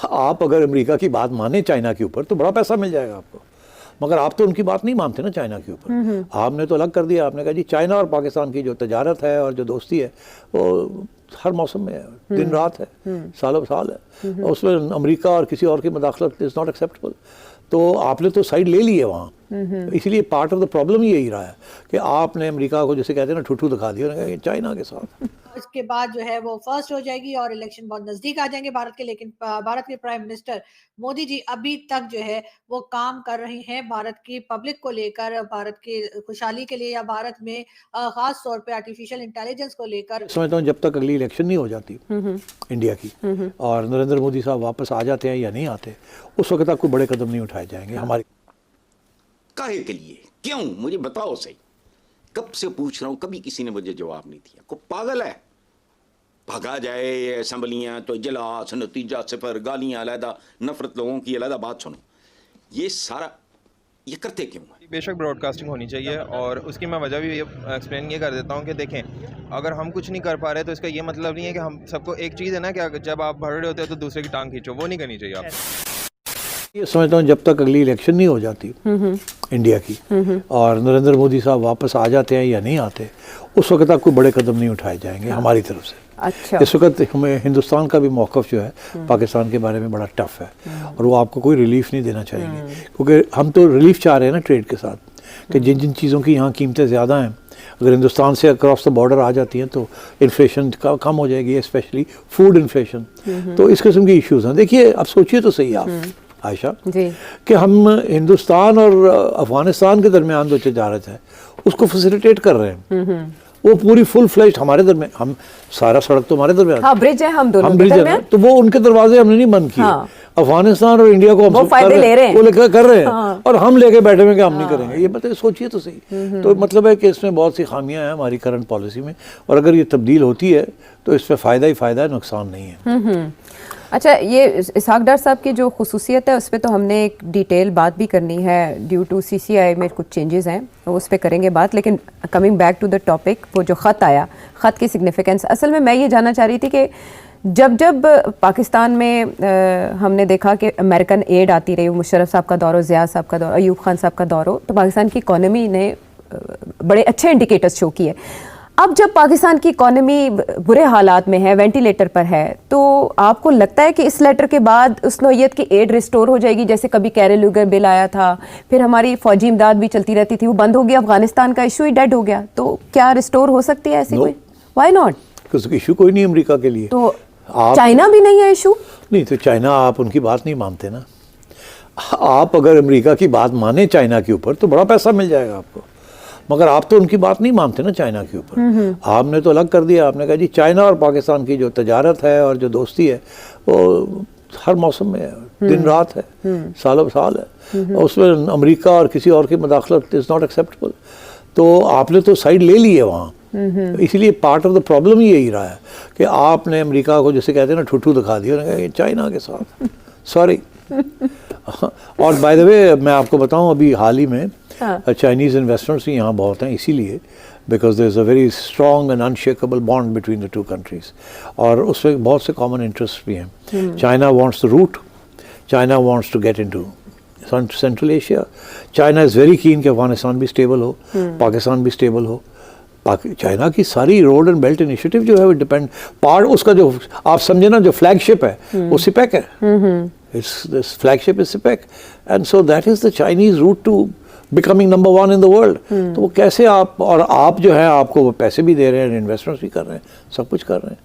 आप अगर अमेरिका की बात माने चाइना के ऊपर तो बड़ा पैसा मिल जाएगा आपको, मगर आप तो उनकी बात नहीं मानते ना चाइना के ऊपर। आपने तो अलग कर दिया, आपने कहा जी चाइना और पाकिस्तान की जो तजारत है और जो दोस्ती है वो हर मौसम में है, दिन रात है, सालों साल है, और उसमें अमेरिका और किसी और की मदाखलत इज़ नॉट एक्सेप्टेबल। तो आपने तो साइड ले ली है वहाँ, इसलिए पार्ट ऑफ द प्रॉब्लम ही यही रहा है कि आपने अमेरिका को जैसे कहते हैं ना ठुठू दिखा दिया चाइना के साथ। इसके बाद जो है वो फर्स्ट हो जाएगी और इलेक्शन बहुत नजदीक आ जाएंगे भारत के, लेकिन भारत के प्राइम मिनिस्टर मोदी जी अभी तक जो है वो काम कर रहे हैं भारत की पब्लिक को लेकर, भारत की खुशहाली के लिए, या भारत में खास तौर पे आर्टिफिशियल इंटेलिजेंस को लेकर। समझता हूँ जब तक अगली इलेक्शन नहीं हो जाती इंडिया की और नरेंद्र मोदी साहब वापस आ जाते हैं या नहीं आते, उस वक्त तक कोई बड़े कदम नहीं उठाए जाएंगे हमारी। काहे के लिए, क्यों, मुझे बताओ सही। कब से पूछ रहा हूं, कभी किसी ने मुझे जवाब नहीं दिया। को पागल है, भगा जाए असेंबलियां तो इजलास, नतीजा सिफर, गालियां अलहदा, नफरत लोगों की अलहदा। बात सुनो, ये सारा ये करते क्यों है? बेशक ब्रॉडकास्टिंग होनी चाहिए, और उसकी मैं वजह भी एक्सप्लेन ये कर देता हूँ कि देखें, अगर हम कुछ नहीं कर पा रहे तो इसका ये मतलब नहीं है कि हम सबको, एक चीज़ है ना कि जब आप भर होते हो तो दूसरे की टांग खींचो, वो नहीं करनी चाहिए आप। ये समझता हूँ जब तक अगली इलेक्शन नहीं हो जाती इंडिया की और नरेंद्र मोदी साहब वापस आ जाते हैं या नहीं आते, उस वक्त तक कोई बड़े कदम नहीं उठाए जाएंगे हमारी तरफ से। अच्छा। इस वक्त हमें हिंदुस्तान का भी मौक़िफ़ जो है पाकिस्तान के बारे में बड़ा टफ है और वो आपको कोई रिलीफ नहीं देना चाहेंगे, क्योंकि हम तो रिलीफ चाह रहे हैं ना ट्रेड के साथ, कि जिन जिन चीज़ों की यहाँ कीमतें ज़्यादा हैं अगर हिंदुस्तान से अक्रॉस द बॉर्डर आ जाती हैं तो इन्फ्लेशन कम हो जाएगी, स्पेशली फूड इन्फ्लेशन। तो इस किस्म के इश्यूज़ हैं। देखिए अब सोचिए तो सही आप आयशा जी, कि हम हिंदुस्तान और अफगानिस्तान के दरमियान जो तजारत है उसको फैसिलिटेट कर रहे हैं, वो पूरी फुल फ्लेश्ड हमारे दरमियान, हम सारा सड़क तो हमारे दरमियान, हाँ ब्रिज है, हम दोनों हम ब्रिज है, तो वो उनके दरवाजे हमने नहीं बंद किए। हाँ। अफगानिस्तान और इंडिया को हम वो फायदे ले रहे हैं, वो लेकर कर रहे हैं। हाँ। और हम लेके बैठे हुए कि हम नहीं करेंगे, ये बताइए, सोचिए तो सही। तो मतलब है कि इसमें बहुत सी खामियां हैं हमारी करंट पॉलिसी में, और अगर ये तब्दील होती है तो इसमें फ़ायदा ही फ़ायदा है, नुकसान नहीं है। अच्छा, ये इसहाक डार साहब की जो खुसूसियत है उस पर तो हमने एक डिटेल बात भी करनी है, ड्यू टू CCI में कुछ चेंजेस हैं, तो उस पर करेंगे बात। लेकिन coming back to the topic, वो जो ख़त आया, ख़त की सिग्निफिकेंस, असल में मैं ये जानना चाह रही थी कि जब पाकिस्तान में हमने देखा कि अमेरिकन एड आती रही, मुशर्रफ साहब का दौर हो, ज़िया साहब का दौर, अयूब खान साहब का दौर हो, तो पाकिस्तान की इकॉनमी ने बड़े अच्छे इंडिकेटर्स शो किए। अब जब पाकिस्तान की इकॉनमी बुरे हालात में है, वेंटिलेटर पर है, तो आपको लगता है कि इस लेटर के बाद उस नौयत की एड रिस्टोर हो जाएगी? जैसे कभी कैरेलुगर बिल आया था, फिर हमारी फौजी इमदाद भी चलती रहती थी, वो बंद हो गया, अफगानिस्तान का इशू ही डेड हो गया, तो क्या रिस्टोर हो सकती है ऐसी कोई? Why not? क्योंकि इशू कोई नहीं अमेरिका के लिए। तो चाइना भी नहीं है इशू? नहीं, तो चाइना, आप उनकी बात नहीं मानते ना। आप अगर अमेरिका की बात माने चाइना के ऊपर तो बड़ा पैसा मिल जाएगा आपको, मगर आप तो उनकी बात नहीं मानते ना चाइना के ऊपर। आपने तो अलग कर दिया, आपने कहा जी चाइना और पाकिस्तान की जो तजारत है और जो दोस्ती है वो हर मौसम में है, दिन रात है, सालों साल है, और उसमें अमेरिका और किसी और की मदाखलत इज़ नॉट एक्सेप्टेबल। तो आपने तो साइड ले ली है वहाँ, इसलिए पार्ट ऑफ द प्रॉब्लम ही यही रहा है कि आपने अमेरिका को जैसे कहते हैं ना ठुठू दिखा दिया चाइना के साथ। सॉरी। और बाय द वे मैं आपको बताऊं, अभी हाल ही में चाइनीज़ इन्वेस्टर्स भी यहाँ बहुत हैं, इसीलिए because there is a very strong and unshakeable bond between the two countries, और उसमें बहुत से कॉमन इंटरेस्ट भी हैं। China wants the route, China wants to get into Central Asia, China is very keen कि अफगानिस्तान भी स्टेबल हो, पाकिस्तान भी स्टेबल हो। चाइना की सारी रोड एंड बेल्ट इनिशिएटिव जो है वो डिपेंड, पार्ट उसका जो आप समझे ना, जो फ्लैगशिप है वो सिपेक है। It's this flagship is CPEC, and so that is the Chinese route to becoming number 1 in the world. तो वो कैसे आप, और आप जो है आपको वो पैसे भी दे रहे हैं, इन्वेस्टमेंट्स भी कर रहे हैं, सब कुछ कर रहे हैं।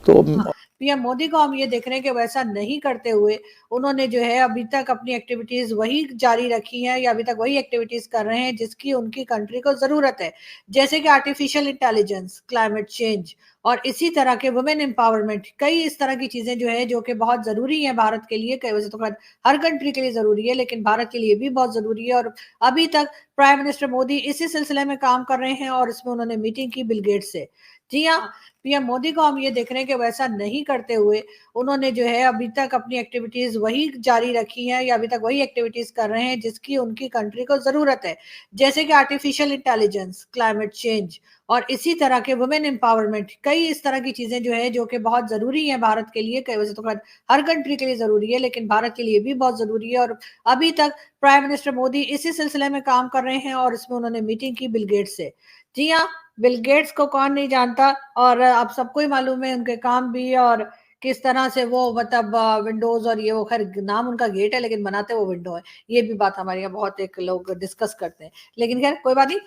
तो पीएम मोदी को हम ये देख रहे हैं कि वैसा नहीं करते हुए उन्होंने जो है अभी तक अपनी एक्टिविटीज वही जारी रखी हैं, या अभी तक वही एक्टिविटीज कर रहे हैं जिसकी उनकी कंट्री को जरूरत है, जैसे कि आर्टिफिशियल इंटेलिजेंस, क्लाइमेट चेंज, और इसी तरह के वुमेन एम्पावरमेंट, कई इस तरह की चीजें जो है जो कि बहुत जरूरी है भारत के लिए। कई वजह तो हर कंट्री के लिए जरूरी है, लेकिन भारत के लिए भी बहुत जरूरी है, और अभी तक प्राइम मिनिस्टर मोदी इसी सिलसिले में काम कर रहे हैं, और इसमें उन्होंने मीटिंग की बिल गेट्स से। जी हाँ, पीएम मोदी को हम ये देख रहे हैं कि वैसा नहीं करते हुए उन्होंने जो है अभी तक अपनी एक्टिविटीज वही जारी रखी हैं या अभी तक वही एक्टिविटीज कर रहे हैं जिसकी उनकी कंट्री को जरूरत है, जैसे कि आर्टिफिशियल इंटेलिजेंस, क्लाइमेट चेंज और इसी तरह के वुमेन एम्पावरमेंट। कई इस तरह की चीजें जो है जो कि बहुत जरूरी है भारत के लिए, वैसे तो खैर हर कंट्री के लिए जरूरी है लेकिन भारत के लिए भी बहुत जरूरी है। और अभी तक प्राइम मिनिस्टर मोदी इसी सिलसिले में काम कर रहे हैं और इसमें उन्होंने मीटिंग की बिल गेट्स से। जी हाँ, बिल गेट्स को कौन नहीं जानता, और अब सबको ही मालूम है उनके काम भी और किस तरह से वो मतलब विंडोज और ये वो, खैर नाम उनका गेट है लेकिन बनाते वो विंडो है। ये भी बात हमारे यहाँ बहुत एक लोग डिस्कस करते हैं, लेकिन खैर कोई बात नहीं।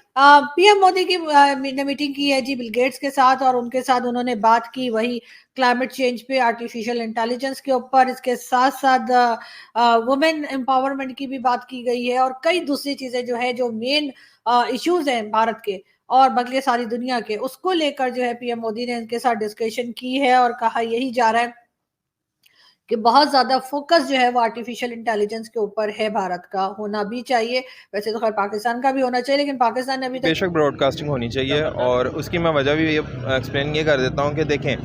पीएम मोदी की ने मीटिंग की है जी बिल गेट्स के साथ और उनके साथ उन्होंने बात की वही क्लाइमेट चेंज पे, आर्टिफिशियल इंटेलिजेंस के ऊपर, इसके साथ साथ वुमेन एम्पावरमेंट की भी बात की गई है और कई दूसरी चीजें जो है जो मेन इश्यूज हैं भारत के और बल्कि सारी दुनिया के, उसको लेकर जो है पीएम मोदी ने इनके साथ डिस्कशन की है और कहा यही जा रहा है कि बहुत ज्यादा फोकस जो है वो आर्टिफिशियल इंटेलिजेंस के ऊपर है, भारत का होना भी चाहिए। वैसे तो खैर पाकिस्तान का भी होना चाहिए लेकिन पाकिस्तान ने अभी तक बेशक ब्रॉडकास्टिंग होनी चाहिए और उसकी मैं वजह भी एक्सप्लेन ये कर देता हूँ कि देखें,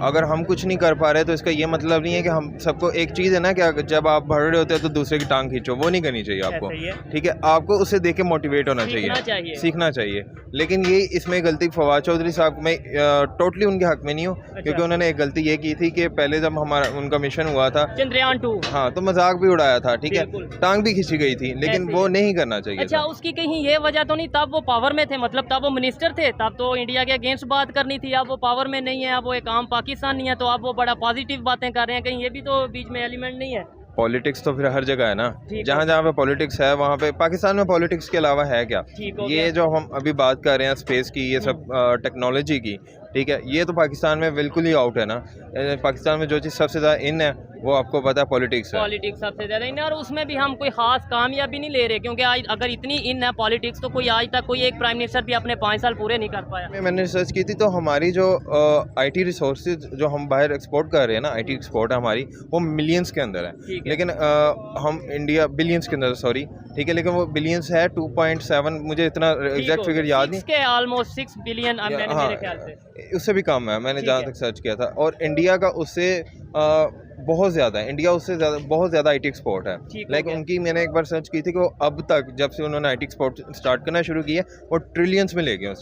अगर हम कुछ नहीं कर पा रहे तो इसका ये मतलब नहीं है कि हम सबको, एक चीज़ है ना कि जब आप भर रहे होते हैं तो दूसरे की टांग खींचो, वो नहीं करनी चाहिए आपको, ठीक है। आपको उसे देख के मोटिवेट होना चाहिए, सीखना चाहिए। लेकिन ये इसमें गलती फवाद चौधरी साहब में टोटली उनके हक में नहीं हो, क्योंकि उन्होंने एक गलती ये की थी कि पहले जब हमारा उनका मिशन हुआ था चंद्रयान 2, हाँ, तो मजाक भी उड़ाया था, ठीक है, टांग भी खींची गई थी, लेकिन वो नहीं करना चाहिए। अच्छा, उसकी कहीं ये वजह तो नहीं, तब वो पावर में थे, मतलब तब वो मिनिस्टर थे, तब तो इंडिया के अगेंस्ट बात करनी थी। अब वो पावर में नहीं है, अब वो एक आम पाकिस्तानी है, तो अब वो बड़ा पॉजिटिव बातें कर रहे हैं, कहीं ये भी तो बीच में एलिमेंट नहीं है? पॉलिटिक्स तो फिर हर जगह है ना, जहाँ जहाँ पे पॉलिटिक्स है वहाँ पे, पाकिस्तान में पॉलिटिक्स के अलावा है क्या? ये जो हम अभी बात कर रहे हैं स्पेस की, ये सब टेक्नोलॉजी की, ठीक है, ये तो पाकिस्तान में बिल्कुल ही आउट है ना। पाकिस्तान में जो चीज़ सबसे ज़्यादा इन है वो आपको पता है, पॉलिटिक्स है। पॉलिटिक्स सबसे ज़्यादा इन है और उसमें भी हम कोई खास कामयाबी नहीं ले रहे, क्योंकि आज अगर इतनी इन है पॉलिटिक्स तो कोई आज तक कोई एक प्राइम मिनिस्टर भी अपने 5 साल पूरे नहीं कर पाया। मैंने रिसर्च की थी तो हमारी जो आईटी रिसोर्सेज जो हम बाहर एक्सपोर्ट कर रहे हैं ना, आईटी एक्सपोर्ट है हमारी, वो मिलियंस के अंदर है, लेकिन हम इंडिया बिलियंस के अंदर, सॉरी, ठीक है, लेकिन वो बिलियंस है 2.7, मुझे इतना एग्जैक्ट फिगर याद नहीं, के ऑलमोस्ट 6 बिलियन मेरे ख्याल से, उससे भी कम है, मैंने जहाँ तक सर्च किया था। और इंडिया का उससे बहुत ज़्यादा है, इंडिया उससे ज़्यादा, बहुत ज़्यादा आईटी एक्सपोर्ट है। लेकिन उनकी मैंने एक बार सर्च की थी कि वो अब तक जब से उन्होंने आईटी एक्सपोर्ट स्टार्ट करना शुरू किया वो ट्रिलियंस में ले गए उस चीज़।